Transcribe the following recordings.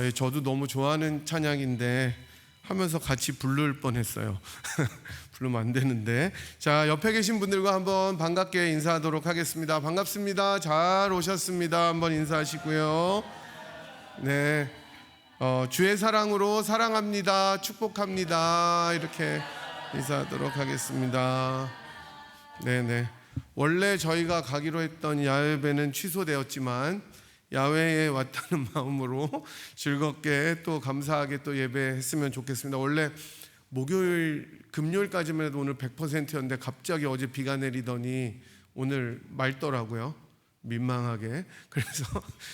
예, 저도 너무 좋아하는 찬양인데 하면서 같이 부를 뻔했어요. 부르면 안 되는데. 자, 옆에 계신 분들과 한번 반갑게 인사하도록 하겠습니다. 반갑습니다. 잘 오셨습니다. 한번 인사하시고요. 네, 주의 사랑으로 사랑합니다. 축복합니다. 이렇게 인사하도록 하겠습니다. 네네. 원래 저희가 가기로 했던 야외배는 취소되었지만 야외에 왔다는 마음으로 즐겁게 또 감사하게 또 예배했으면 좋겠습니다. 원래 목요일, 금요일까지만 해도 오늘 100%였는데 갑자기 어제 비가 내리더니 오늘 맑더라고요. 민망하게. 그래서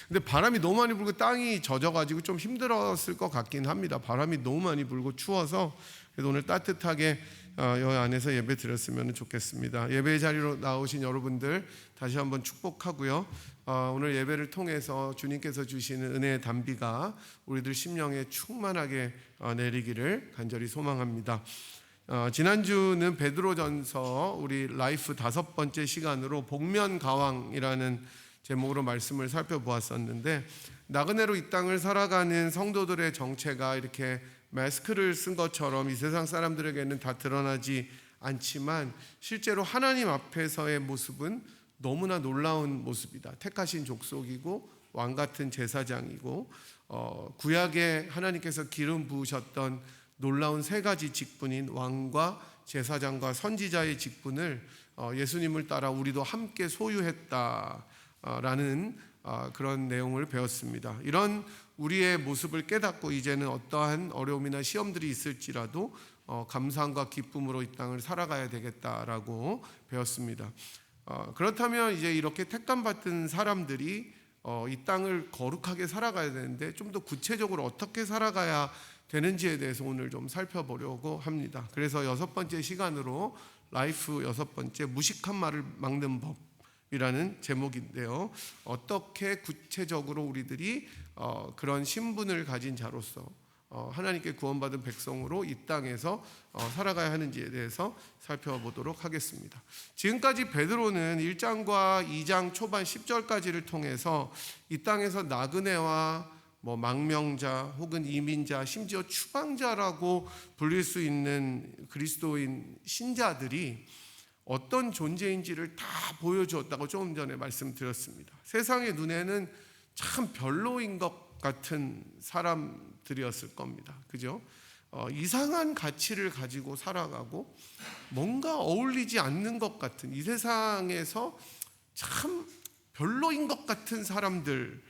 근데 바람이 너무 많이 불고 땅이 젖어가지고 좀 힘들었을 것 같긴 합니다. 바람이 너무 많이 불고 추워서. 그래서 오늘 따뜻하게 여기 안에서 예배 드렸으면 좋겠습니다. 예배 자리로 나오신 여러분들 다시 한번 축복하고요. 오늘 예배를 통해서 주님께서 주시는 은혜의 단비가 우리들 심령에 충만하게 내리기를 간절히 소망합니다. 지난주는 베드로전서 우리 라이프 5번째 시간으로 복면가왕이라는 제목으로 말씀을 살펴보았었는데, 나그네로 이 땅을 살아가는 성도들의 정체가 이렇게 마스크를 쓴 것처럼 이 세상 사람들에게는 다 드러나지 않지만 실제로 하나님 앞에서의 모습은 너무나 놀라운 모습이다. 택하신 족속이고 왕 같은 제사장이고 구약에 하나님께서 기름 부으셨던 놀라운 3가지 직분인 왕과 제사장과 선지자의 직분을 예수님을 따라 우리도 함께 소유했다라는 그런 내용을 배웠습니다. 이런 우리의 모습을 깨닫고 이제는 어떠한 어려움이나 시험들이 있을지라도 감사함과 기쁨으로 이 땅을 살아가야 되겠다라고 배웠습니다. 그렇다면 이제 이렇게 택감 받은 사람들이 이 땅을 거룩하게 살아가야 되는데 좀 더 구체적으로 어떻게 살아가야 되는지에 대해서 오늘 좀 살펴보려고 합니다. 그래서 6번째 시간으로 라이프 6번째 무식한 말을 막는 법이라는 제목인데요. 어떻게 구체적으로 우리들이 그런 신분을 가진 자로서 하나님께 구원받은 백성으로 이 땅에서 살아가야 하는지에 대해서 살펴보도록 하겠습니다. 지금까지 베드로는 1장과 2장 초반 10절까지를 통해서 이 땅에서 나그네와 망명자 혹은 이민자, 심지어 추방자라고 불릴 수 있는 그리스도인 신자들이 어떤 존재인지를 다 보여주었다고 조금 전에 말씀드렸습니다. 세상의 눈에는 참 별로인 것 같은 사람들이었을 겁니다. 그죠? 이상한 가치를 가지고 살아가고 뭔가 어울리지 않는 것 같은, 이 세상에서 참 별로인 것 같은 사람들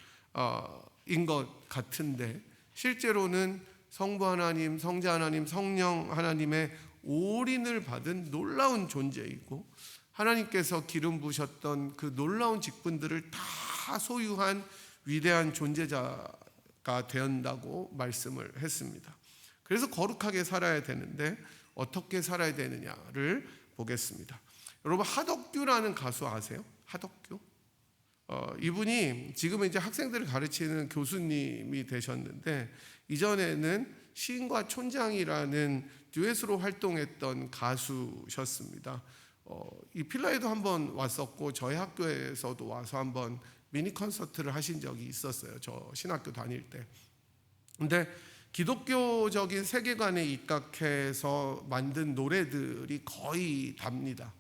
인 것 같은데, 실제로는 성부 하나님, 성자 하나님, 성령 하나님의 올인을 받은 놀라운 존재이고 하나님께서 기름 부으셨던 그 놀라운 직분들을 다 소유한 위대한 존재자가 되었다고 말씀을 했습니다. 그래서 거룩하게 살아야 되는데 어떻게 살아야 되느냐를 보겠습니다. 여러분, 하덕규라는 가수 아세요? 하덕규? 이분이 지금은 이제 학생들을 가르치는 교수님이 되셨는데, 이전에는 시인과 촌장이라는 듀엣으로 활동했던 가수셨습니다. 이 필라에도 한번 왔었고 저희 학교에서도 와서 한번 미니 콘서트를 하신 적이 있었어요. 저 신학교 다닐 때. 근데 기독교적인 세계관에 입각해서 만든 노래들이 거의 답니다.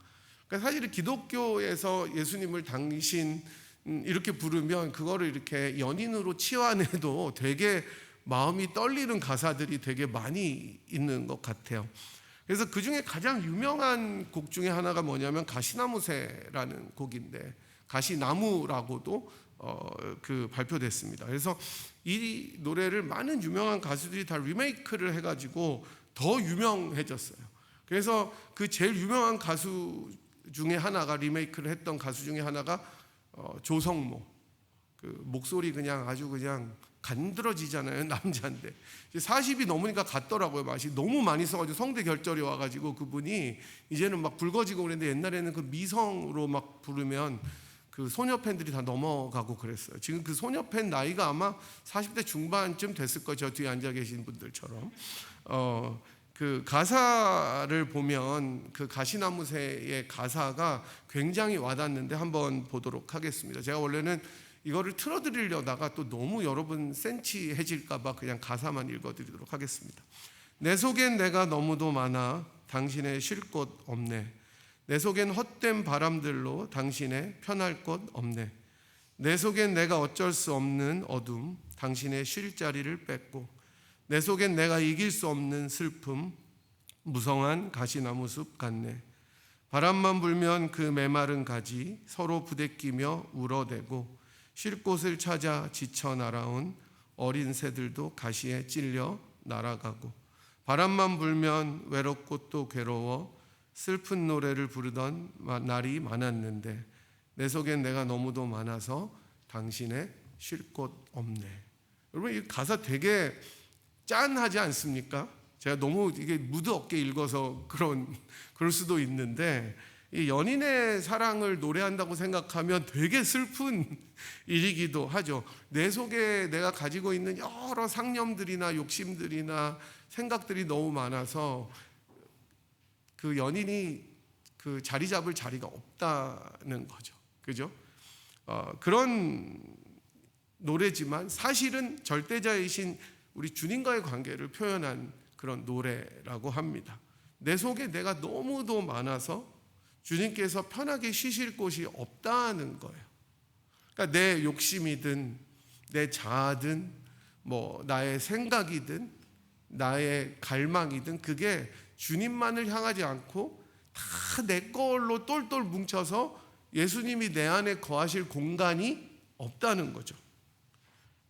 그러니까 사실은 기독교에서 예수님을 당신 이렇게 부르면 그거를 이렇게 연인으로 치환해도 되게 마음이 떨리는 가사들이 되게 많이 있는 것 같아요. 그래서 그 중에 가장 유명한 곡 중에 하나가 뭐냐면 가시나무새라는 곡인데, 가시나무라고도 발표됐습니다. 그래서 이 노래를 많은 유명한 가수들이 다 리메이크를 해가지고 더 유명해졌어요. 그래서 그 제일 유명한 가수 중에 하나가, 리메이크를 했던 가수 중에 하나가 조성모. 그 목소리 그냥 아주 그냥 간드러지잖아요. 남자인데 40이 넘으니까 같더라고요. 맛이 너무 많이 써가지고 성대 결절이 와가지고 그분이 이제는 막 붉어지고 그랬는데, 옛날에는 그 미성으로 막 부르면 그 소녀 팬들이 다 넘어가고 그랬어요. 지금 그 소녀 팬 나이가 아마 40대 중반쯤 됐을 거예요. 저 뒤에 앉아 계신 분들처럼. 그 가사를 보면 그 가시나무새의 가사가 굉장히 와닿는데 한번 보도록 하겠습니다. 제가 원래는 이거를 틀어드리려다가 또 너무 여러분 센치해질까봐 그냥 가사만 읽어드리도록 하겠습니다. 내 속엔 내가 너무도 많아 당신의 쉴 곳 없네. 내 속엔 헛된 바람들로 당신의 편할 곳 없네. 내 속엔 내가 어쩔 수 없는 어둠, 당신의 쉴 자리를 뺏고, 내 속엔 내가 이길 수 없는 슬픔, 무성한 가시나무 숲 같네. 바람만 불면 그 메마른 가지 서로 부대끼며 울어대고, 쉴 곳을 찾아 지쳐 날아온 어린 새들도 가시에 찔려 날아가고, 바람만 불면 외롭고 또 괴로워 슬픈 노래를 부르던 날이 많았는데, 내 속엔 내가 너무도 많아서 당신의 쉴 곳 없네. 여러분, 이 가사 되게 짠하지 않습니까? 제가 너무 이게 무드 없게 읽어서 그럴 수도 있는데, 이 연인의 사랑을 노래한다고 생각하면 되게 슬픈 일이기도 하죠. 내 속에 내가 가지고 있는 여러 상념들이나 욕심들이나 생각들이 너무 많아서 그 연인이 그 자리 잡을 자리가 없다는 거죠. 그죠? 그런 노래지만 사실은 절대자이신 우리 주님과의 관계를 표현한 그런 노래라고 합니다. 내 속에 내가 너무도 많아서 주님께서 편하게 쉬실 곳이 없다는 거예요. 그러니까 내 욕심이든 내 자아든 뭐 나의 생각이든 나의 갈망이든 그게 주님만을 향하지 않고 다 내 걸로 똘똘 뭉쳐서 예수님이 내 안에 거하실 공간이 없다는 거죠.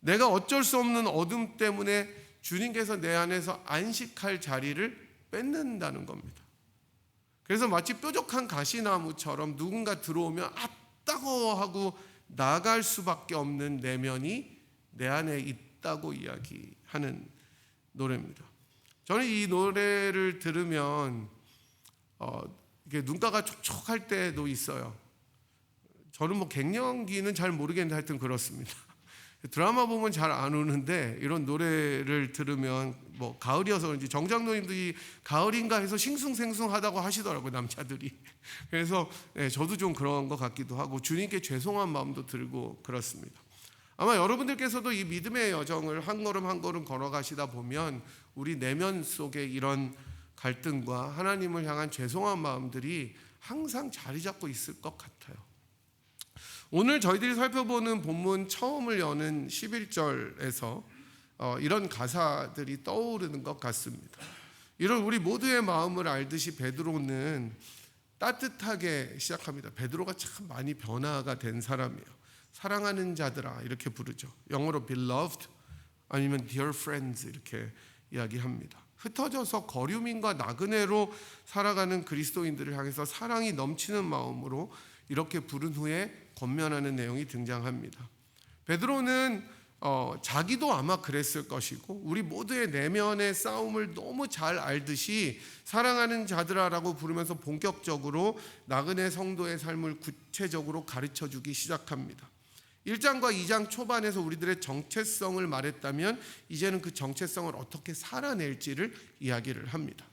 내가 어쩔 수 없는 어둠 때문에 주님께서 내 안에서 안식할 자리를 뺏는다는 겁니다. 그래서 마치 뾰족한 가시나무처럼 누군가 들어오면 따가워하고 나갈 수밖에 없는 내면이 내 안에 있다고 이야기하는 노래입니다. 저는 이 노래를 들으면 이게 눈가가 촉촉할 때도 있어요. 저는 뭐 갱년기는 잘 모르겠는데 하여튼 그렇습니다. 드라마 보면 잘 안 우는데 이런 노래를 들으면 뭐 가을이어서 그런지 정장노님들이 가을인가 해서 싱숭생숭하다고 하시더라고요, 남자들이. 그래서 저도 좀 그런 것 같기도 하고 주님께 죄송한 마음도 들고 그렇습니다. 아마 여러분들께서도 이 믿음의 여정을 한 걸음 한 걸음 걸어가시다 보면 우리 내면 속에 이런 갈등과 하나님을 향한 죄송한 마음들이 항상 자리 잡고 있을 것 같아요. 오늘 저희들이 살펴보는 본문 처음을 여는 11절에서 이런 가사들이 떠오르는 것 같습니다. 이런 우리 모두의 마음을 알듯이 베드로는 따뜻하게 시작합니다. 베드로가 참 많이 변화가 된 사람이에요. 사랑하는 자들아 이렇게 부르죠. 영어로 beloved 아니면 dear friends 이렇게 이야기합니다. 흩어져서 거류민과 나그네로 살아가는 그리스도인들을 향해서 사랑이 넘치는 마음으로 이렇게 부른 후에 권면하는 내용이 등장합니다. 베드로는 자기도 아마 그랬을 것이고 우리 모두의 내면의 싸움을 너무 잘 알듯이 사랑하는 자들아라고 부르면서 본격적으로 나그네 성도의 삶을 구체적으로 가르쳐주기 시작합니다. 1장과 2장 초반에서 우리들의 정체성을 말했다면 이제는 그 정체성을 어떻게 살아낼지를 이야기를 합니다.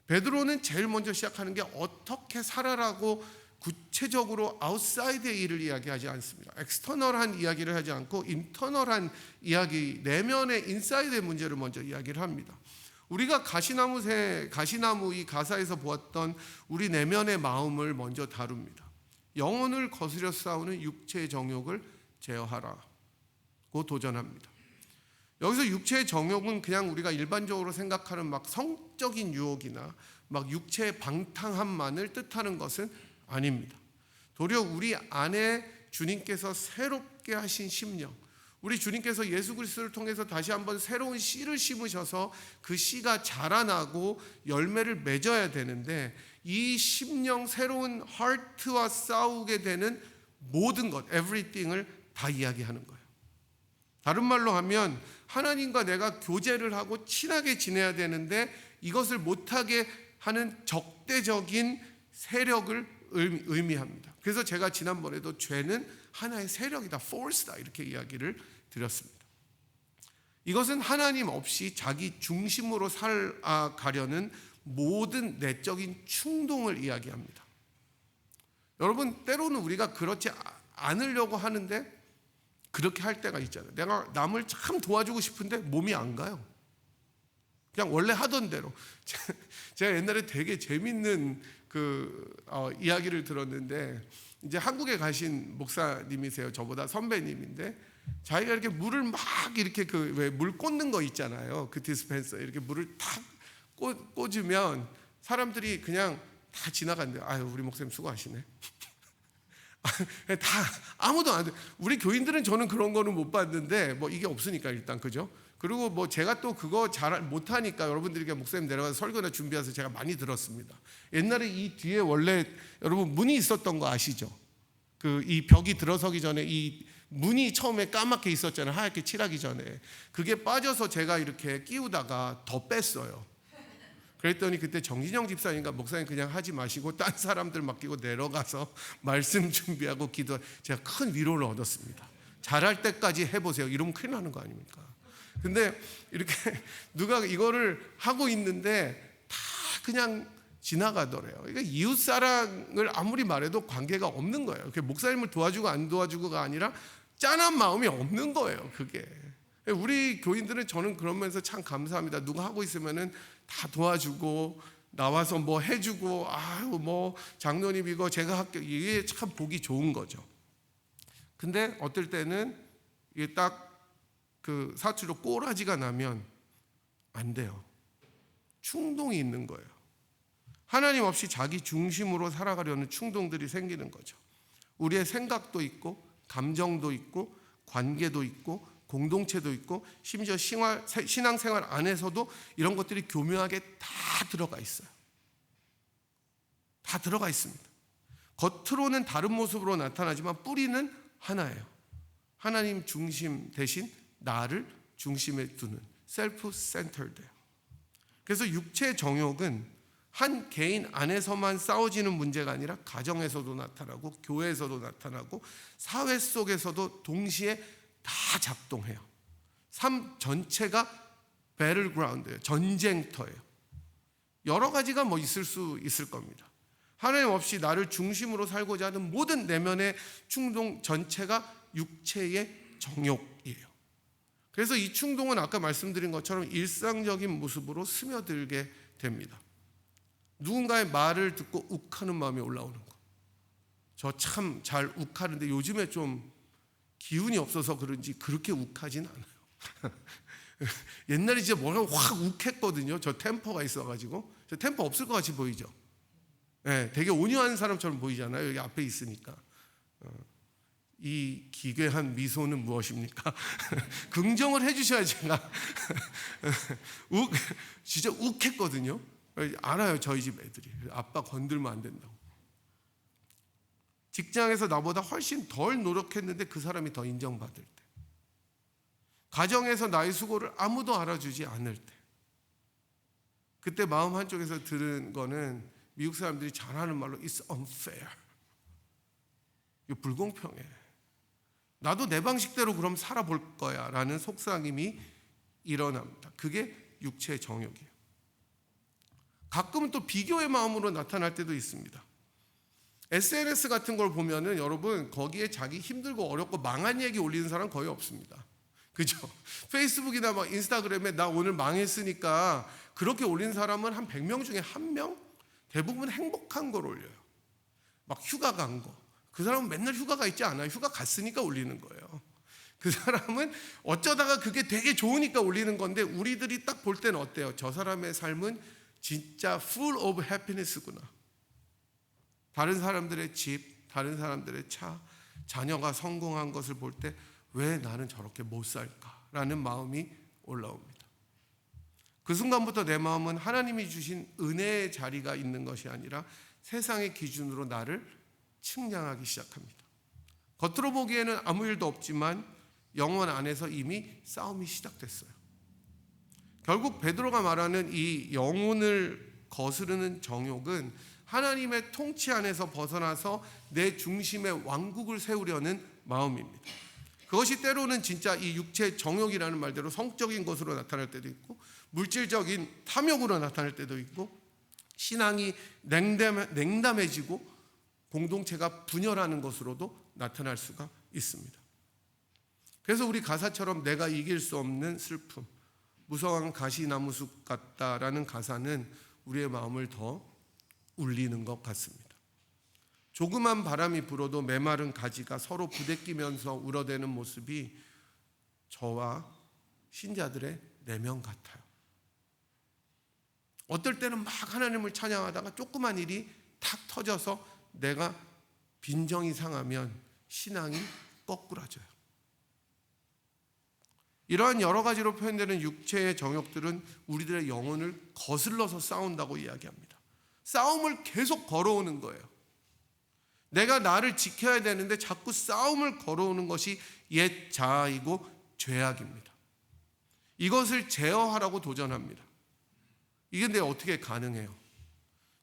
베드로는 제일 먼저 시작하는 게 어떻게 살아라고 구체적으로 아웃사이드의 일을 이야기하지 않습니다. 엑스터널한 이야기를 하지 않고 인터널한 이야기, 내면의 인사이드의 문제를 먼저 이야기를 합니다. 우리가 가시나무 이 가사에서 보았던 우리 내면의 마음을 먼저 다룹니다. 영혼을 거스려 싸우는 육체의 정욕을 제어하라고 도전합니다. 여기서 육체의 정욕은 그냥 우리가 일반적으로 생각하는 막 성적인 유혹이나 막 육체의 방탕함만을 뜻하는 것은 아닙니다. 도리어 우리 안에 주님께서 새롭게 하신 심령, 우리 주님께서 예수 그리스도를 통해서 다시 한번 새로운 씨를 심으셔서 그 씨가 자라나고 열매를 맺어야 되는데 이 심령 새로운 하트와 싸우게 되는 모든 것, everything을 다 이야기하는 거예요. 다른 말로 하면 하나님과 내가 교제를 하고 친하게 지내야 되는데 이것을 못하게 하는 적대적인 세력을 의미합니다. 그래서 제가 지난번에도 죄는 하나의 세력이다, force다 이렇게 이야기를 드렸습니다. 이것은 하나님 없이 자기 중심으로 살아가려는 모든 내적인 충동을 이야기합니다. 여러분, 때로는 우리가 그렇지 않으려고 하는데 그렇게 할 때가 있잖아요. 내가 남을 참 도와주고 싶은데 몸이 안 가요. 그냥 원래 하던 대로. 제가 옛날에 되게 재밌는 이야기를 들었는데, 이제 한국에 가신 목사님이세요. 저보다 선배님인데, 자기가 이렇게 물을 막 이렇게 왜 물 꽂는 거 있잖아요. 그 디스펜서 이렇게 물을 탁 꽂으면 사람들이 그냥 다 지나간대요. 아유, 우리 목사님 수고하시네. 다 아무도 안 돼. 우리 교인들은 저는 그런 거는 못 봤는데, 뭐 이게 없으니까 일단, 그죠? 그리고 뭐 제가 또 그거 잘 못하니까 여러분들에게 목사님 내려가서 설교나 준비해서 제가 많이 들었습니다. 옛날에 이 뒤에 원래 여러분 문이 있었던 거 아시죠? 이 벽이 들어서기 전에 이 문이 처음에 까맣게 있었잖아요. 하얗게 칠하기 전에. 그게 빠져서 제가 이렇게 끼우다가 더 뺐어요. 그랬더니 그때 정진영 집사님과 목사님 그냥 하지 마시고 딴 사람들 맡기고 내려가서 말씀 준비하고 기도, 제가 큰 위로를 얻었습니다. 잘할 때까지 해보세요. 이러면 큰일 나는 거 아닙니까? 근데 이렇게 누가 이거를 하고 있는데 다 그냥 지나가더래요. 그러니까 이웃사랑을 아무리 말해도 관계가 없는 거예요. 목사님을 도와주고 안 도와주고가 아니라 짠한 마음이 없는 거예요. 그게. 우리 교인들은 저는 그러면서 참 감사합니다. 누가 하고 있으면은 다 도와주고 나와서 뭐 해주고, 아유 뭐 장로님 이거 제가 할게요. 이게 참 보기 좋은 거죠. 근데 어떨 때는 이게 딱 사투리로 꼬라지가 나면 안 돼요. 충동이 있는 거예요. 하나님 없이 자기 중심으로 살아가려는 충동들이 생기는 거죠. 우리의 생각도 있고 감정도 있고 관계도 있고 공동체도 있고 심지어 신앙생활 안에서도 이런 것들이 교묘하게 다 들어가 있어요. 다 들어가 있습니다. 겉으로는 다른 모습으로 나타나지만 뿌리는 하나예요. 하나님 중심 대신 나를 중심에 두는 self-centered. 그래서 육체 정욕은 한 개인 안에서만 싸워지는 문제가 아니라 가정에서도 나타나고 교회에서도 나타나고 사회 속에서도 동시에 다 작동해요. 삶 전체가 배틀그라운드예요. 전쟁터예요. 여러 가지가 뭐 있을 수 있을 겁니다. 하나님 없이 나를 중심으로 살고자 하는 모든 내면의 충동 전체가 육체의 정욕이에요. 그래서 이 충동은 아까 말씀드린 것처럼 일상적인 모습으로 스며들게 됩니다. 누군가의 말을 듣고 욱하는 마음이 올라오는 거. 저 참 잘 욱하는데 요즘에 좀 기운이 없어서 그런지 그렇게 욱하진 않아요. 옛날에 진짜 뭐가 확 욱했거든요. 저 템퍼가 있어가지고. 저 템퍼 없을 것 같이 보이죠. 네, 되게 온유한 사람처럼 보이잖아요. 여기 앞에 있으니까. 이 기괴한 미소는 무엇입니까? 긍정을 해주셔야 제가 진짜 욱했거든요. 알아요, 저희 집 애들이. 아빠 건들면 안 된다고. 직장에서 나보다 훨씬 덜 노력했는데 그 사람이 더 인정받을 때, 가정에서 나의 수고를 아무도 알아주지 않을 때, 그때 마음 한쪽에서 들은 거는 미국 사람들이 잘하는 말로 It's unfair. 이거 불공평해. 나도 내 방식대로 그럼 살아볼 거야 라는 속삭임이 일어납니다. 그게 육체의 정욕이에요. 가끔은 또 비교의 마음으로 나타날 때도 있습니다. SNS 같은 걸 보면은 여러분 거기에 자기 힘들고 어렵고 망한 얘기 올리는 사람 거의 없습니다. 그죠? 페이스북이나 막 인스타그램에 나 오늘 망했으니까 그렇게 올린 사람은 한 100명 중에 1명? 대부분 행복한 걸 올려요. 막 휴가 간 거. 그 사람은 맨날 휴가가 있지 않아요. 휴가 갔으니까 올리는 거예요. 그 사람은 어쩌다가 그게 되게 좋으니까 올리는 건데 우리들이 딱 볼 때는 어때요? 저 사람의 삶은 진짜 full of happiness구나. 다른 사람들의 집, 다른 사람들의 차, 자녀가 성공한 것을 볼 때 왜 나는 저렇게 못 살까라는 마음이 올라옵니다. 그 순간부터 내 마음은 하나님이 주신 은혜의 자리가 있는 것이 아니라 세상의 기준으로 나를 측량하기 시작합니다. 겉으로 보기에는 아무 일도 없지만 영혼 안에서 이미 싸움이 시작됐어요. 결국 베드로가 말하는 이 영혼을 거스르는 정욕은 하나님의 통치 안에서 벗어나서 내 중심에 왕국을 세우려는 마음입니다. 그것이 때로는 진짜 이 육체 정욕이라는 말대로 성적인 것으로 나타날 때도 있고 물질적인 탐욕으로 나타날 때도 있고 신앙이 냉담해지고 공동체가 분열하는 것으로도 나타날 수가 있습니다. 그래서 우리 가사처럼 내가 이길 수 없는 슬픔, 무성한 가시나무숲 같다라는 가사는 우리의 마음을 더 울리는 것 같습니다. 조그만 바람이 불어도 메마른 가지가 서로 부대끼면서 울어대는 모습이 저와 신자들의 내면 같아요. 어떨 때는 막 하나님을 찬양하다가 조그만 일이 탁 터져서 내가 빈정이 상하면 신앙이 거꾸라져요. 이러한 여러 가지로 표현되는 육체의 정욕들은 우리들의 영혼을 거슬러서 싸운다고 이야기합니다. 싸움을 계속 걸어오는 거예요. 내가 나를 지켜야 되는데 자꾸 싸움을 걸어오는 것이 옛 자아이고 죄악입니다. 이것을 제어하라고 도전합니다. 이게 근데 어떻게 가능해요?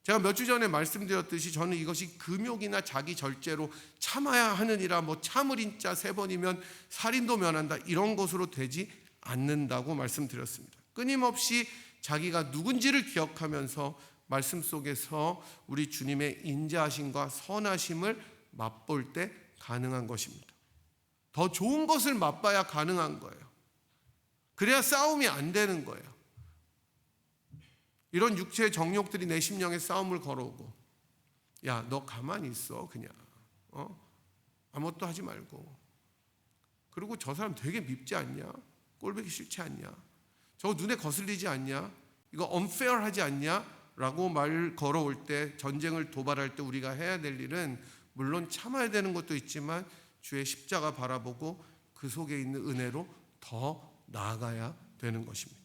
제가 몇 주 전에 말씀드렸듯이 저는 이것이 금욕이나 자기 절제로 참아야 하느니라, 참을 인자 3번이면 살인도 면한다, 이런 것으로 되지 않는다고 말씀드렸습니다. 끊임없이 자기가 누군지를 기억하면서 말씀 속에서 우리 주님의 인자하심과 선하심을 맛볼 때 가능한 것입니다. 더 좋은 것을 맛봐야 가능한 거예요. 그래야 싸움이 안 되는 거예요. 이런 육체의 정욕들이 내 심령에 싸움을 걸어오고, 야, 너 가만히 있어, 그냥 아무것도 하지 말고, 그리고 저 사람 되게 밉지 않냐? 꼴보기 싫지 않냐? 저거 눈에 거슬리지 않냐? 이거 unfair하지 않냐? 라고 말 걸어올 때, 전쟁을 도발할 때 우리가 해야 될 일은 물론 참아야 되는 것도 있지만 주의 십자가 바라보고 그 속에 있는 은혜로 더 나아가야 되는 것입니다.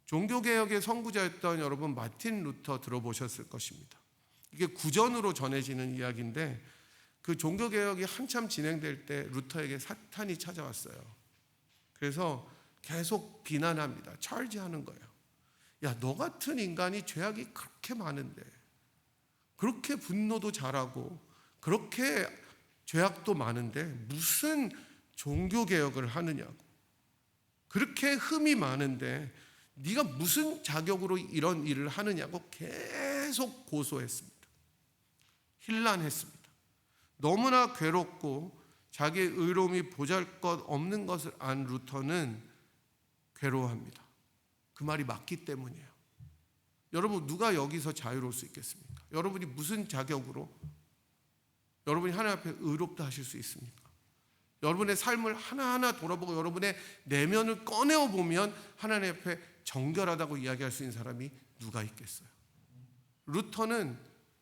종교개혁의 선구자였던 여러분 마틴 루터 들어보셨을 것입니다. 이게 구전으로 전해지는 이야기인데, 그 종교개혁이 한참 진행될 때 루터에게 사탄이 찾아왔어요. 그래서 계속 비난합니다. charge하는 거예요. 야, 너 같은 인간이 죄악이 그렇게 많은데, 그렇게 분노도 잘하고 그렇게 죄악도 많은데 무슨 종교개혁을 하느냐고, 그렇게 흠이 많은데 네가 무슨 자격으로 이런 일을 하느냐고 계속 고소했습니다. 힐난했습니다. 너무나 괴롭고 자기의 의로움이 보잘것없는 것을 안 루터는 괴로워합니다. 그 말이 맞기 때문이에요. 여러분, 누가 여기서 자유로울 수 있겠습니까? 여러분이 무슨 자격으로 여러분이 하나님 앞에 의롭다 하실 수 있습니까? 여러분의 삶을 하나하나 돌아보고 여러분의 내면을 꺼내어 보면 하나님 앞에 정결하다고 이야기할 수 있는 사람이 누가 있겠어요? 루터는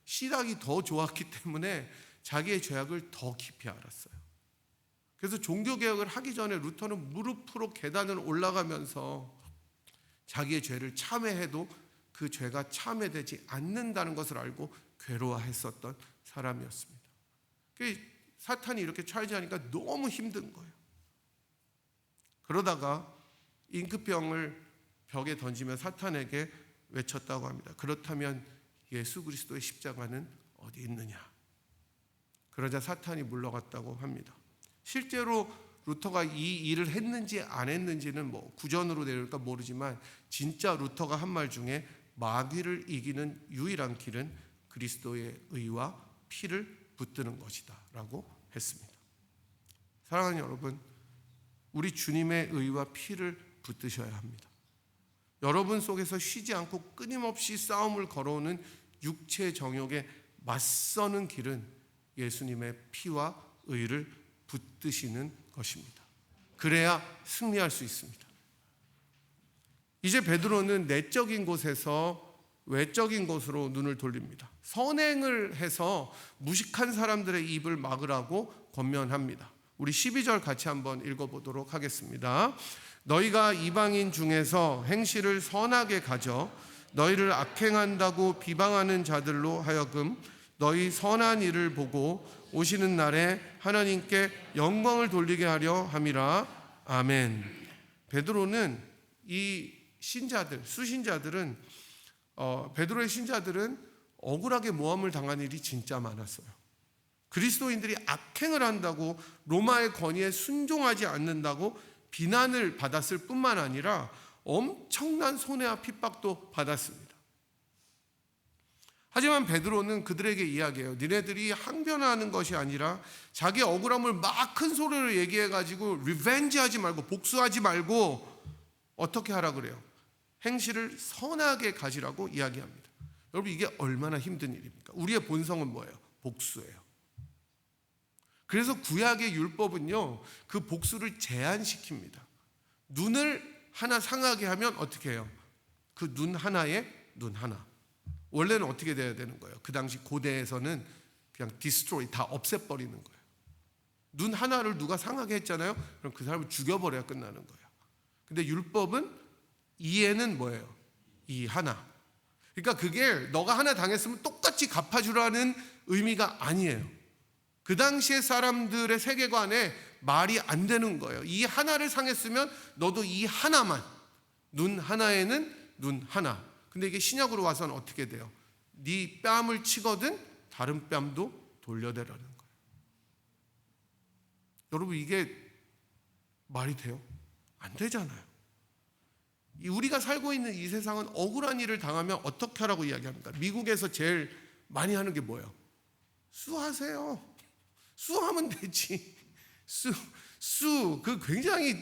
시락이 더 좋았기 때문에 자기의 죄악을 더 깊이 알았어요. 그래서 종교개혁을 하기 전에 루터는 무릎으로 계단을 올라가면서 자기의 죄를 참회해도 그 죄가 참회되지 않는다는 것을 알고 괴로워했었던 사람이었습니다. 사탄이 이렇게 차지하니까 너무 힘든 거예요. 그러다가 잉크병을 벽에 던지며 사탄에게 외쳤다고 합니다. 그렇다면 예수 그리스도의 십자가는 어디 있느냐? 그러자 사탄이 물러갔다고 합니다. 실제로 루터가 이 일을 했는지 안 했는지는 구전으로 내려올까 모르지만, 진짜 루터가 한 말 중에 마귀를 이기는 유일한 길은 그리스도의 의와 피를 붙드는 것이다 라고 했습니다. 사랑하는 여러분, 우리 주님의 의와 피를 붙드셔야 합니다. 여러분 속에서 쉬지 않고 끊임없이 싸움을 걸어오는 육체의 정욕에 맞서는 길은 예수님의 피와 의를 붙드시는 것입니다. 그래야 승리할 수 있습니다. 이제 베드로는 내적인 곳에서 외적인 곳으로 눈을 돌립니다. 선행을 해서 무식한 사람들의 입을 막으라고 권면합니다. 우리 12절 같이 한번 읽어보도록 하겠습니다. 너희가 이방인 중에서 행실을 선하게 가져 너희를 악행한다고 비방하는 자들로 하여금 너희 선한 일을 보고 오시는 날에 하나님께 영광을 돌리게 하려 함이라. 아멘. 베드로는 이 신자들, 수신자들은 베드로의 신자들은 억울하게 모함을 당한 일이 진짜 많았어요. 그리스도인들이 악행을 한다고, 로마의 권위에 순종하지 않는다고 비난을 받았을 뿐만 아니라 엄청난 손해와 핍박도 받았습니다. 하지만 베드로는 그들에게 이야기해요. 니네들이 항변하는 것이 아니라 자기 억울함을 막 큰 소리로 얘기해가지고 리벤지하지 말고, 복수하지 말고 어떻게 하라 그래요? 행실을 선하게 가지라고 이야기합니다. 여러분, 이게 얼마나 힘든 일입니까? 우리의 본성은 뭐예요? 복수예요. 그래서 구약의 율법은요, 그 복수를 제한시킵니다. 눈을 하나 상하게 하면 어떻게 해요? 그 눈 하나에 눈 하나. 원래는 어떻게 돼야 되는 거예요? 그 당시 고대에서는 그냥 디스트로이, 다 없애버리는 거예요. 눈 하나를 누가 상하게 했잖아요? 그럼 그 사람을 죽여버려야 끝나는 거예요. 근데 율법은 이에는 뭐예요? 이 하나. 그러니까 그게 너가 하나 당했으면 똑같이 갚아주라는 의미가 아니에요. 그 당시의 사람들의 세계관에 말이 안 되는 거예요. 이 하나를 상했으면 너도 이 하나만, 눈 하나에는 눈 하나. 근데 이게 신약으로 와서는 어떻게 돼요? 네 뺨을 치거든 다른 뺨도 돌려대라는 거예요. 여러분, 이게 말이 돼요? 안 되잖아요. 우리가 살고 있는 이 세상은 억울한 일을 당하면 어떻게 하라고 이야기합니까? 미국에서 제일 많이 하는 게 뭐예요? 수하세요. 수하면 되지. 그 굉장히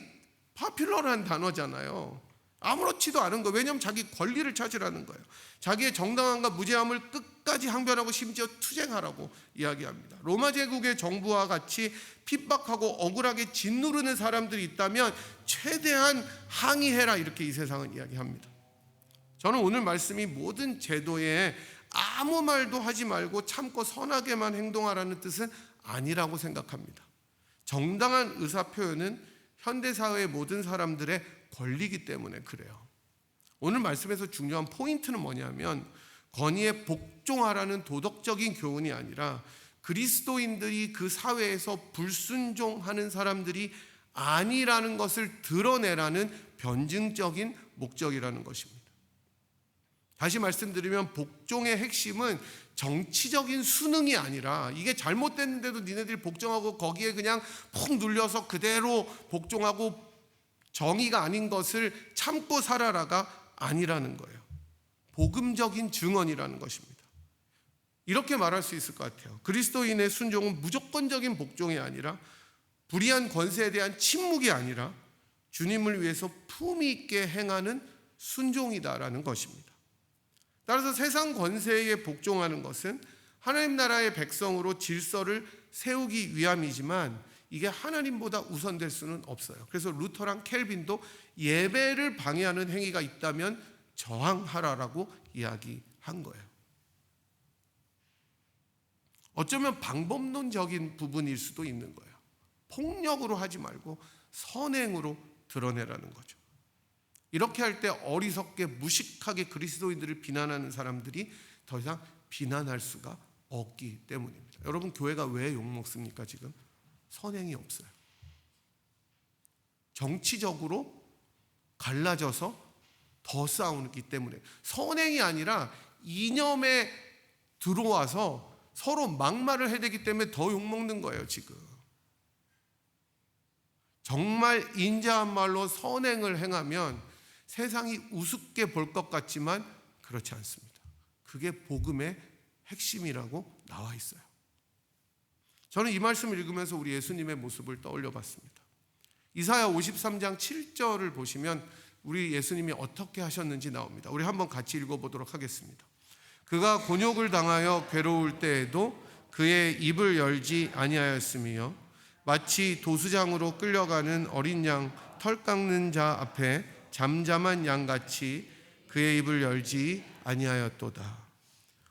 파퓰러한 단어잖아요. 아무렇지도 않은 거예요. 왜냐하면 자기 권리를 찾으라는 거예요. 자기의 정당함과 무죄함을 끝까지 항변하고 심지어 투쟁하라고 이야기합니다. 로마 제국의 정부와 같이 핍박하고 억울하게 짓누르는 사람들이 있다면 최대한 항의해라, 이렇게 이 세상은 이야기합니다. 저는 오늘 말씀이 모든 제도에 아무 말도 하지 말고 참고 선하게만 행동하라는 뜻은 아니라고 생각합니다. 정당한 의사표현은 현대사회의 모든 사람들의 권리이기 때문에 그래요. 오늘 말씀에서 중요한 포인트는 뭐냐면, 권위에 복종하라는 도덕적인 교훈이 아니라 그리스도인들이 그 사회에서 불순종하는 사람들이 아니라는 것을 드러내라는 변증적인 목적이라는 것입니다. 다시 말씀드리면 복종의 핵심은 정치적인 수능이 아니라, 이게 잘못됐는데도 니네들이 복종하고 거기에 그냥 푹 눌려서 그대로 복종하고 정의가 아닌 것을 참고 살아라가 아니라는 거예요. 복음적인 증언이라는 것입니다. 이렇게 말할 수 있을 것 같아요. 그리스도인의 순종은 무조건적인 복종이 아니라, 불의한 권세에 대한 침묵이 아니라 주님을 위해서 품위 있게 행하는 순종이다라는 것입니다. 따라서 세상 권세에 복종하는 것은 하나님 나라의 백성으로 질서를 세우기 위함이지만, 이게 하나님보다 우선될 수는 없어요. 그래서 루터랑 켈빈도 예배를 방해하는 행위가 있다면 저항하라라고 이야기한 거예요. 어쩌면 방법론적인 부분일 수도 있는 거예요. 폭력으로 하지 말고 선행으로 드러내라는 거죠. 이렇게 할 때 어리석게 무식하게 그리스도인들을 비난하는 사람들이 더 이상 비난할 수가 없기 때문입니다. 여러분, 교회가 왜 욕먹습니까? 지금 선행이 없어요. 정치적으로 갈라져서 더 싸우기 때문에, 선행이 아니라 이념에 들어와서 서로 막말을 해대기 때문에 더 욕먹는 거예요. 지금 정말 인자한 말로 선행을 행하면 세상이 우습게 볼 것 같지만 그렇지 않습니다. 그게 복음의 핵심이라고 나와 있어요. 저는 이 말씀을 읽으면서 우리 예수님의 모습을 떠올려 봤습니다. 이사야 53장 7절을 보시면 우리 예수님이 어떻게 하셨는지 나옵니다. 우리 한번 같이 읽어보도록 하겠습니다. 그가 곤욕을 당하여 괴로울 때에도 그의 입을 열지 아니하였으며, 마치 도수장으로 끌려가는 어린 양 털 깎는 자 앞에 잠잠한 양같이 그의 입을 열지 아니하였도다.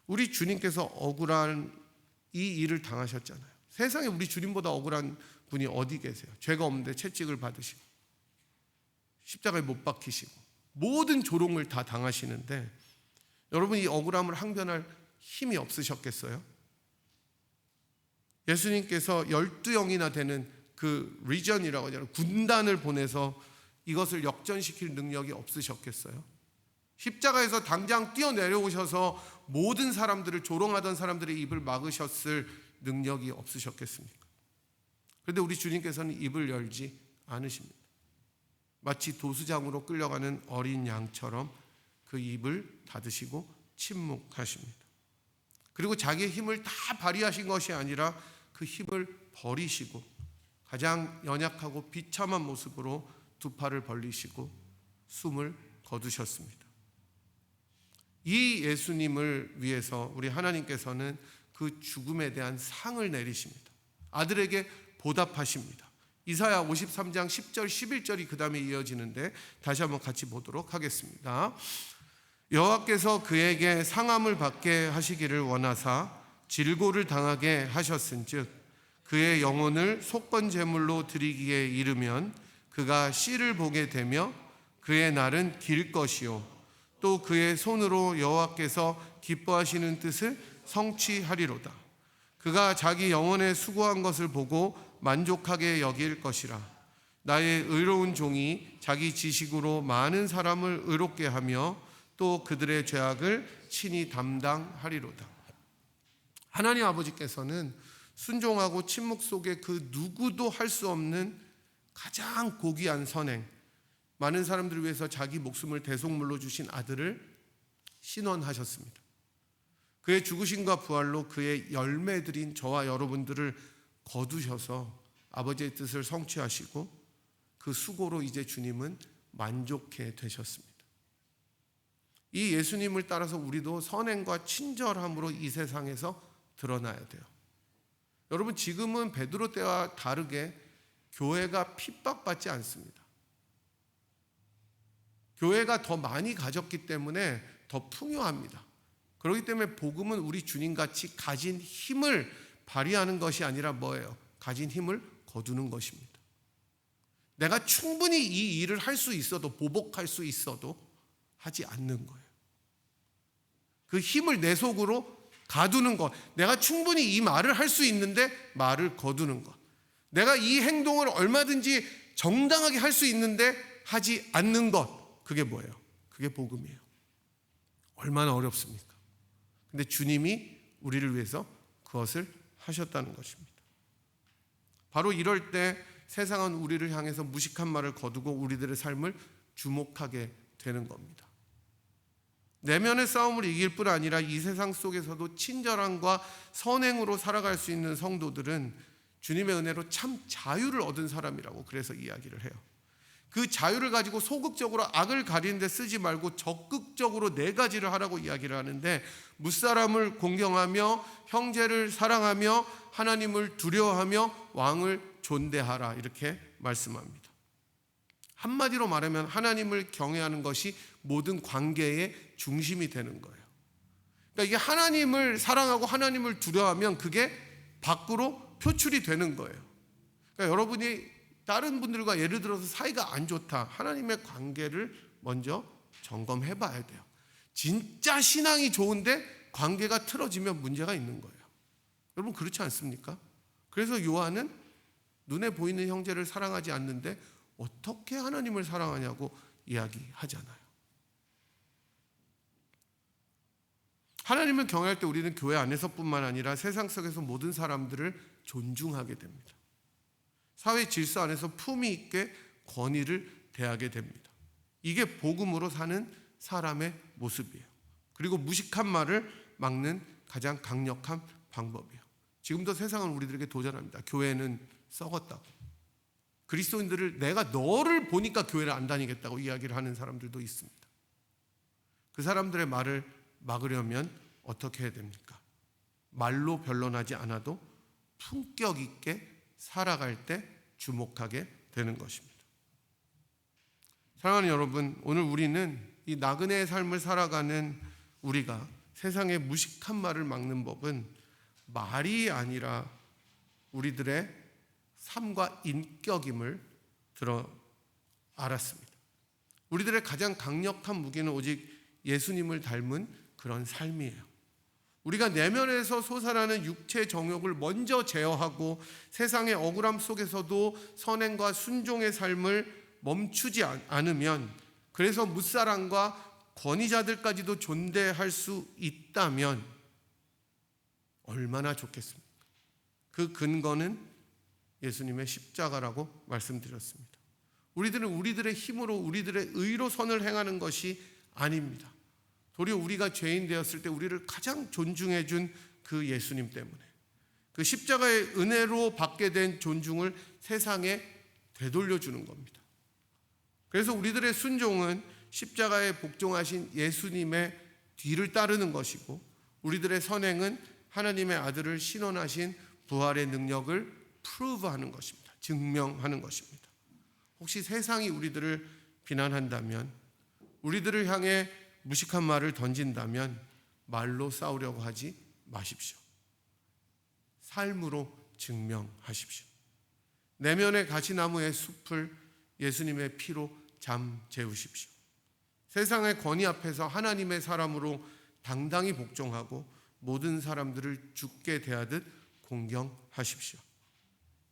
우리 주님께서 억울한 이 일을 당하셨잖아요. 세상에 우리 주님보다 억울한 분이 어디 계세요? 죄가 없는데 채찍을 받으시고 십자가에 못 박히시고 모든 조롱을 다 당하시는데, 여러분, 이 억울함을 항변할 힘이 없으셨겠어요? 예수님께서 12영이나 되는 그 리전이라고 하잖아요. 군단을 보내서 이것을 역전시킬 능력이 없으셨겠어요? 십자가에서 당장 뛰어내려오셔서 모든 사람들을, 조롱하던 사람들의 입을 막으셨을 능력이 없으셨겠습니까? 그런데 우리 주님께서는 입을 열지 않으십니다. 마치 도수장으로 끌려가는 어린 양처럼 그 입을 닫으시고 침묵하십니다. 그리고 자기의 힘을 다 발휘하신 것이 아니라 그 힘을 버리시고 가장 연약하고 비참한 모습으로 두 팔을 벌리시고 숨을 거두셨습니다. 이 예수님을 위해서 우리 하나님께서는 그 죽음에 대한 상을 내리십니다. 아들에게 보답하십니다. 이사야 53장 10절 11절이 그 다음에 이어지는데 다시 한번 같이 보도록 하겠습니다. 여호와께서 그에게 상함을 받게 하시기를 원하사 질고를 당하게 하셨은즉 그의 영혼을 속건 제물로 드리기에 이르면 그가 씨를 보게 되며 그의 날은 길 것이요 또 그의 손으로 여호와께서 기뻐하시는 뜻을 성취하리로다. 그가 자기 영혼에 수고한 것을 보고 만족하게 여길 것이라. 나의 의로운 종이 자기 지식으로 많은 사람을 의롭게 하며 또 그들의 죄악을 친히 담당하리로다. 하나님 아버지께서는 순종하고 침묵 속에 그 누구도 할 수 없는 가장 고귀한 선행, 많은 사람들을 위해서 자기 목숨을 대속물로 주신 아들을 신원하셨습니다. 그의 죽으심과 부활로 그의 열매들인 저와 여러분들을 거두셔서 아버지의 뜻을 성취하시고 그 수고로 이제 주님은 만족해 되셨습니다. 이 예수님을 따라서 우리도 선행과 친절함으로 이 세상에서 드러나야 돼요. 여러분, 지금은 베드로 때와 다르게 교회가 핍박받지 않습니다. 교회가 더 많이 가졌기 때문에 더 풍요합니다. 그렇기 때문에 복음은 우리 주님같이 가진 힘을 발휘하는 것이 아니라 뭐예요? 가진 힘을 거두는 것입니다. 내가 충분히 이 일을 할 수 있어도, 보복할 수 있어도 하지 않는 거예요. 그 힘을 내 속으로 가두는 것. 내가 충분히 이 말을 할 수 있는데 말을 거두는 것. 내가 이 행동을 얼마든지 정당하게 할 수 있는데 하지 않는 것. 그게 뭐예요? 그게 복음이에요. 얼마나 어렵습니까? 근데 주님이 우리를 위해서 그것을 하셨다는 것입니다. 바로 이럴 때 세상은 우리를 향해서 무식한 말을 거두고 우리들의 삶을 주목하게 되는 겁니다. 내면의 싸움을 이길 뿐 아니라 이 세상 속에서도 친절함과 선행으로 살아갈 수 있는 성도들은 주님의 은혜로 참 자유를 얻은 사람이라고 그래서 이야기를 해요. 그 자유를 가지고 소극적으로 악을 가리는 데 쓰지 말고 적극적으로 네 가지를 하라고 이야기를 하는데, 무사람을 공경하며 형제를 사랑하며 하나님을 두려워하며 왕을 존대하라, 이렇게 말씀합니다. 한마디로 말하면 하나님을 경외하는 것이 모든 관계의 중심이 되는 거예요. 그러니까 이게 하나님을 사랑하고 하나님을 두려워하면 그게 밖으로 표출이 되는 거예요. 그러니까 여러분이 다른 분들과 예를 들어서 사이가 안 좋다, 하나님의 관계를 먼저 점검해 봐야 돼요. 진짜 신앙이 좋은데 관계가 틀어지면 문제가 있는 거예요. 여러분, 그렇지 않습니까? 그래서 요한은 눈에 보이는 형제를 사랑하지 않는데 어떻게 하나님을 사랑하냐고 이야기하잖아요. 하나님을 경외할 때 우리는 교회 안에서뿐만 아니라 세상 속에서 모든 사람들을 존중하게 됩니다. 사회 질서 안에서 품위 있게 권위를 대하게 됩니다. 이게 복음으로 사는 사람의 모습이에요. 그리고 무식한 말을 막는 가장 강력한 방법이에요. 지금도 세상은 우리들에게 도전합니다. 교회는 썩었다고. 그리스도인들을 내가 너를 보니까 교회를 안 다니겠다고 이야기를 하는 사람들도 있습니다. 그 사람들의 말을 막으려면 어떻게 해야 됩니까? 말로 변론하지 않아도 품격 있게 살아갈 때 주목하게 되는 것입니다. 사랑하는 여러분, 오늘 우리는 이 나그네의 삶을 살아가는 우리가 세상의 무식한 말을 막는 법은 말이 아니라 우리들의 삶과 인격임을 알았습니다. 우리들의 가장 강력한 무기는 오직 예수님을 닮은 그런 삶이에요. 우리가 내면에서 솟아나는 육체 정욕을 먼저 제어하고 세상의 억울함 속에서도 선행과 순종의 삶을 멈추지 않으면, 그래서 무사람과 권위자들까지도 존대할 수 있다면 얼마나 좋겠습니까? 그 근거는 예수님의 십자가라고 말씀드렸습니다. 우리들은 우리들의 힘으로 우리들의 의로 선을 행하는 것이 아닙니다. 도리어 우리가 죄인 되었을 때 우리를 가장 존중해 준 그 예수님 때문에, 그 십자가의 은혜로 받게 된 존중을 세상에 되돌려 주는 겁니다. 그래서 우리들의 순종은 십자가에 복종하신 예수님의 뒤를 따르는 것이고, 우리들의 선행은 하나님의 아들을 신원하신 부활의 능력을 프루브하는 것입니다. 증명하는 것입니다. 혹시 세상이 우리들을 비난한다면, 우리들을 향해 무식한 말을 던진다면 말로 싸우려고 하지 마십시오. 삶으로 증명하십시오. 내면의 가시나무의 숲을 예수님의 피로 잠재우십시오. 세상의 권위 앞에서 하나님의 사람으로 당당히 복종하고 모든 사람들을 주께 대하듯 공경하십시오.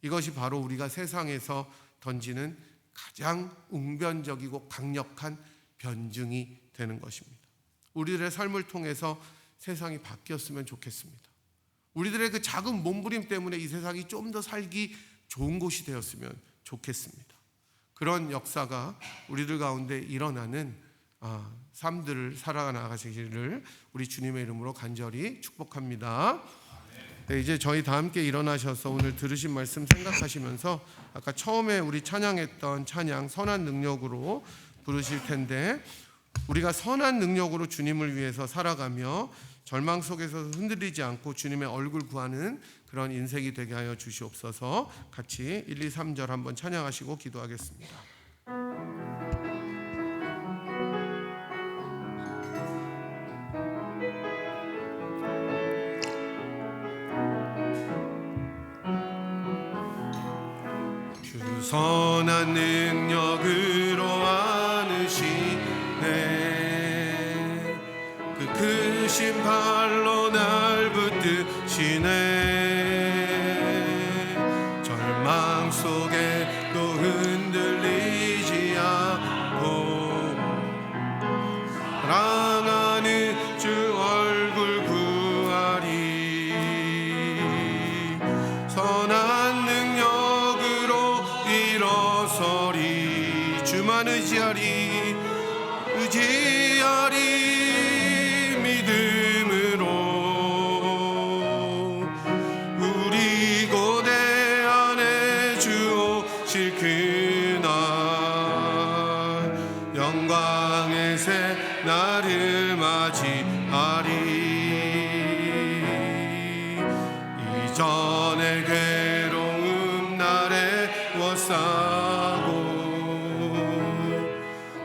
이것이 바로 우리가 세상에서 던지는 가장 웅변적이고 강력한 변증이 되는 것입니다. 우리들의 삶을 통해서 세상이 바뀌었으면 좋겠습니다. 우리들의 그 작은 몸부림 때문에 이 세상이 좀 더 살기 좋은 곳이 되었으면 좋겠습니다. 그런 역사가 우리들 가운데 일어나는 삶들을 살아나가시기를 우리 주님의 이름으로 간절히 축복합니다. 네, 이제 저희 다 함께 일어나셔서 오늘 들으신 말씀 생각하시면서 아까 처음에 우리 찬양했던 찬양 선한 능력으로 부르실 텐데, 우리가 선한 능력으로 주님을 위해서 살아가며 절망 속에서 흔들리지 않고 주님의 얼굴 구하는 그런 인생이 되게 하여 주시옵소서. 같이 1, 2, 3절 한번 찬양하시고 기도하겠습니다. 주 선한 능력으로 안으시네, 그 크신 발로 날 붙드시네. 절망 속에 또 흔들리지 않고 사랑하는 주 얼굴 구하리. 선한 능력으로 일어서리. 주만 의지하리, 의지하리. 나를 맞이하리. 이전의 괴로움 날에 워싸고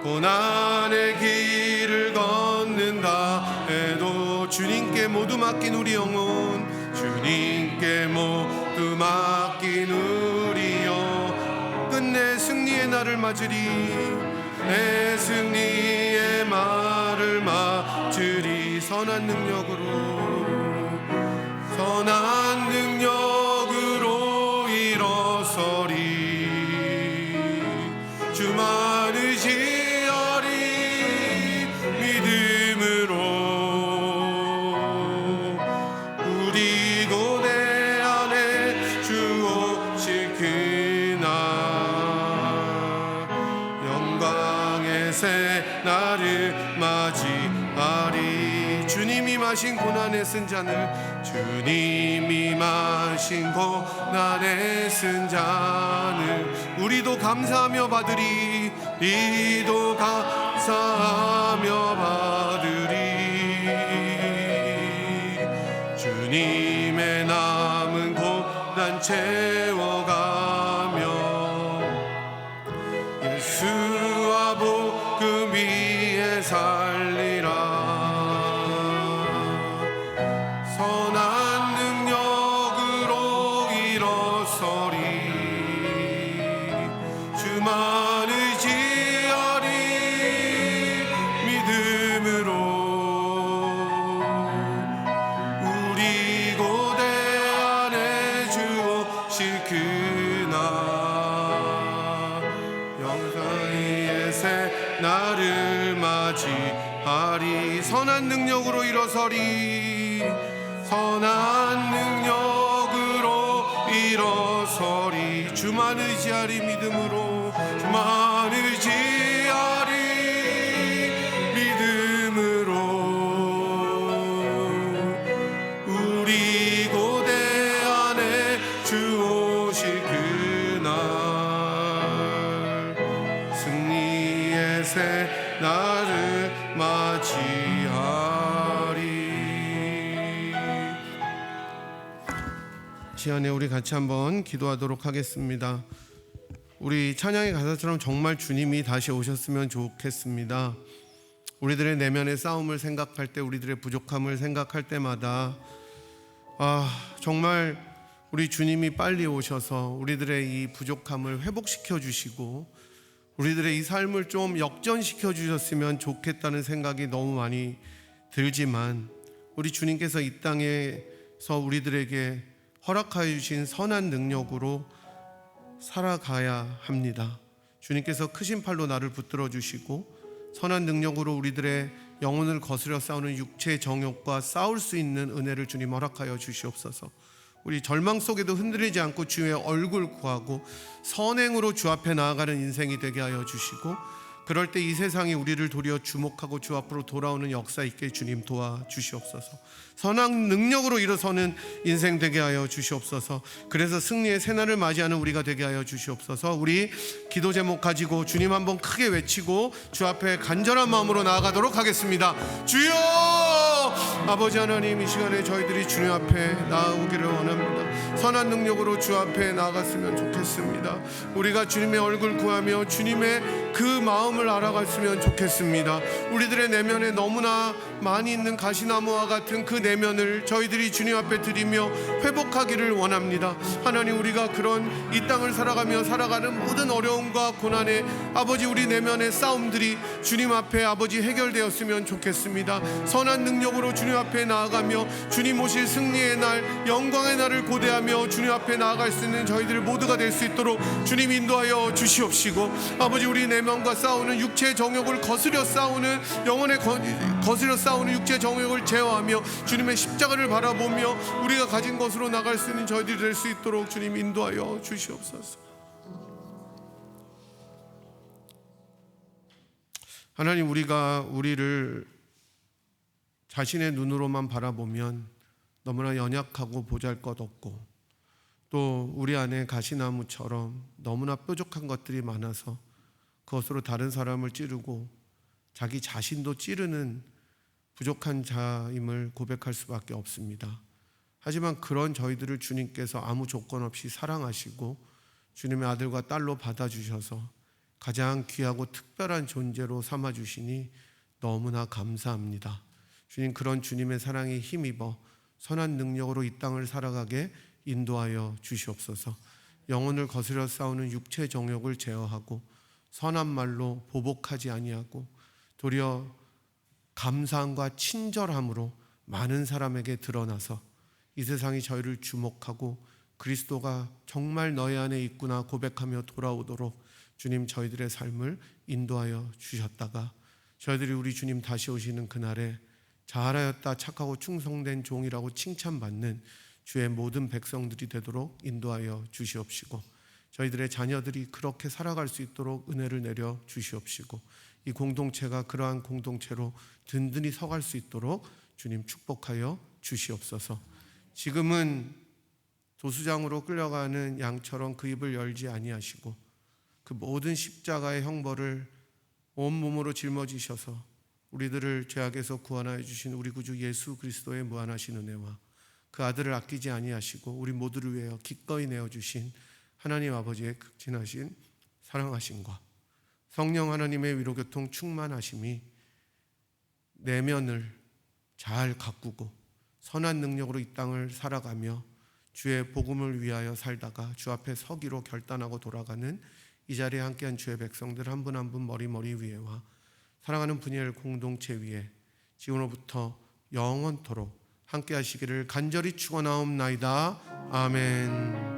고난의 길을 걷는다 해도 주님께 모두 맡긴 우리 영혼, 주님께 모두 맡긴 우리 영, 끝내 승리의 날을 맞으리. 내 승리의 말을 맞으리. 선한 능력으로, 선한 능력으로 일어서리. 주만 의지하리. 믿음으로 우리 고대 안에 주 오실 그날 새 나를 맞이하리. 주님이 마신 고난에 쓴 잔을, 주님이 마신 고난에 쓴 잔을 우리도 감사하며 받으리. 우리도 감사하며 받으리. 주님의 남은 고난 채워가며 예수와 복음 위에 살리라. 선한 능력으로 일어서리. 주만 의지하리. 믿음으로 우리 고대 안에 주 오실 그날 영광의 새 나를 맞이하리. 선한 능력으로 일어서리. 선한 능력으로 일어서리. 주만 의지하리. 믿음으로 주만 의지하리. 믿음으로 새 날을 맞이하리. 시간에 우리 같이 한번 기도하도록 하겠습니다. 우리 찬양의 가사처럼 정말 주님이 다시 오셨으면 좋겠습니다. 우리들의 내면의 싸움을 생각할 때, 우리들의 부족함을 생각할 때마다 정말 우리 주님이 빨리 오셔서 우리들의 이 부족함을 회복시켜 주시고 우리들의 이 삶을 좀 역전시켜 주셨으면 좋겠다는 생각이 너무 많이 들지만, 우리 주님께서 이 땅에서 우리들에게 허락하여 주신 선한 능력으로 살아가야 합니다. 주님께서 크신 팔로 나를 붙들어 주시고 선한 능력으로 우리들의 영혼을 거스려 싸우는 육체의 정욕과 싸울 수 있는 은혜를 주님 허락하여 주시옵소서. 우리 절망 속에도 흔들리지 않고 주의 얼굴 구하고 선행으로 주 앞에 나아가는 인생이 되게 하여 주시고, 그럴 때 이 세상이 우리를 도리어 주목하고 주 앞으로 돌아오는 역사 있게 주님 도와주시옵소서. 선한 능력으로 일어서는 인생 되게 하여 주시옵소서. 그래서 승리의 새날을 맞이하는 우리가 되게 하여 주시옵소서. 우리 기도 제목 가지고 주님 한번 크게 외치고 주 앞에 간절한 마음으로 나아가도록 하겠습니다. 주여! 아버지 하나님, 이 시간에 저희들이 주님 앞에 나아오기를 원합니다. 선한 능력으로 주 앞에 나아갔으면 좋겠습니다. 우리가 주님의 얼굴 구하며 주님의 그 마음을 알아갔으면 좋겠습니다. 우리들의 내면에 너무나 많이 있는 가시나무와 같은 그 내면을 저희들이 주님 앞에 드리며 회복하기를 원합니다. 하나님, 우리가 그런 이 땅을 살아가는 모든 어려움과 고난에 아버지 우리 내면의 싸움들이 주님 앞에 아버지 해결되었으면 좋겠습니다. 선한 능력으로 주님 앞에 나아가며 주님 오실 승리의 날, 영광의 날을 고대하며 주님 앞에 나아갈 수 있는 저희들 모두가 될 수 있도록 주님 인도하여 주시옵시고, 아버지 우리 내면과 싸우는 육체의 정욕을 거스려 싸우는 영혼의 거스려 싸우는 육체의 정욕을 제어하며 주님의 십자가를 바라보며 우리가 가진 것으로 나갈 수 있는 저희들이 될 수 있도록 주님 인도하여 주시옵소서. 하나님, 우리가 우리를 자신의 눈으로만 바라보면 너무나 연약하고 보잘것없고, 또 우리 안에 가시나무처럼 너무나 뾰족한 것들이 많아서 그것으로 다른 사람을 찌르고 자기 자신도 찌르는 부족한 자임을 고백할 수밖에 없습니다. 하지만 그런 저희들을 주님께서 아무 조건 없이 사랑하시고 주님의 아들과 딸로 받아주셔서 가장 귀하고 특별한 존재로 삼아주시니 너무나 감사합니다. 주님, 그런 주님의 사랑에 힘입어 선한 능력으로 이 땅을 살아가게 인도하여 주시옵소서. 영혼을 거스려 싸우는 육체 정욕을 제어하고 선한 말로 보복하지 아니하고 도리어 감사함과 친절함으로 많은 사람에게 드러나서 이 세상이 저희를 주목하고 그리스도가 정말 너희 안에 있구나 고백하며 돌아오도록 주님 저희들의 삶을 인도하여 주셨다가 저희들이 우리 주님 다시 오시는 그날에 잘하였다 착하고 충성된 종이라고 칭찬받는 주의 모든 백성들이 되도록 인도하여 주시옵시고, 저희들의 자녀들이 그렇게 살아갈 수 있도록 은혜를 내려 주시옵시고, 이 공동체가 그러한 공동체로 든든히 서갈 수 있도록 주님 축복하여 주시옵소서. 지금은 도수장으로 끌려가는 양처럼 그 입을 열지 아니하시고 그 모든 십자가의 형벌을 온몸으로 짊어지셔서 우리들을 죄악에서 구원하여 주신 우리 구주 예수 그리스도의 무한하신 은혜와 그 아들을 아끼지 아니하시고 우리 모두를 위하여 기꺼이 내어주신 하나님 아버지의 극진하신 사랑하심과 성령 하나님의 위로교통 충만하심이 내면을 잘 가꾸고 선한 능력으로 이 땅을 살아가며 주의 복음을 위하여 살다가 주 앞에 서기로 결단하고 돌아가는 이 자리에 함께한 주의 백성들 한 분 한 분 머리 위에와 사랑하는 분야의 공동체 위에 지금으로부터 영원토록 함께 하시기를 간절히 축원하옵나이다. 아멘.